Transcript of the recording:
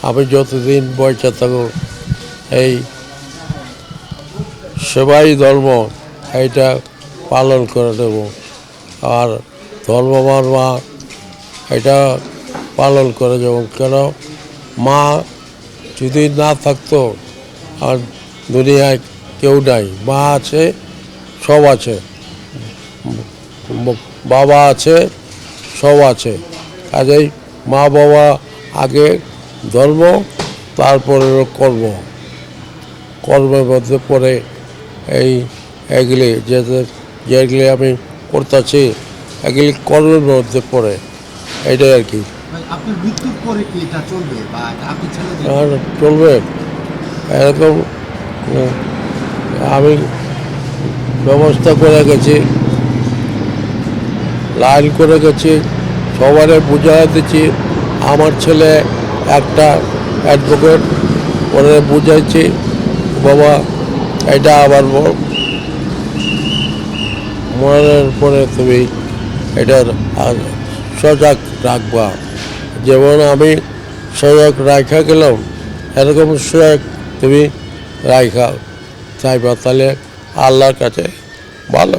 আমি যতদিন বেঁচে থাকব এই সেবাই ধর্ম এইটা পালন করে দেব। আর ধর্মমান মা এটা পালন করে যাব। কেন মা যদি না থাকতো আর দুনিয়ায় কেউ নাই। মা আছে, সব আছে, বাবা আছে, সব আছে। কাজেই মা বাবা আগে, ধর্ম তারপরে কর্ম। কর্মের মধ্যে পড়ে এগুলি যেগুলি আমি করতেছি এগুলি কর্মের মধ্যে পড়ে, এটাই আর কি। আপনার মৃত্যুর পরে কি এটা চলবে বা আপনি ছেড়ে দেবেন? আর চলবে এরকম। আমি ব্যবস্থা করে গেছি, লাইন করে গেছি, সবারে বুঝাই দিচ্ছি। আমার ছেলে একটা অ্যাডভোকেট, ওরে বুঝাইছি বাবা এটা আবার মনের পরে তুমি এটার সজাগ রাখবা। যেমন আমি সজাগ রাখা গেলাম, এরকম সজাগ তুমি রাখা চাইবা, তাহলে আল্লাহর কাছে ভালো।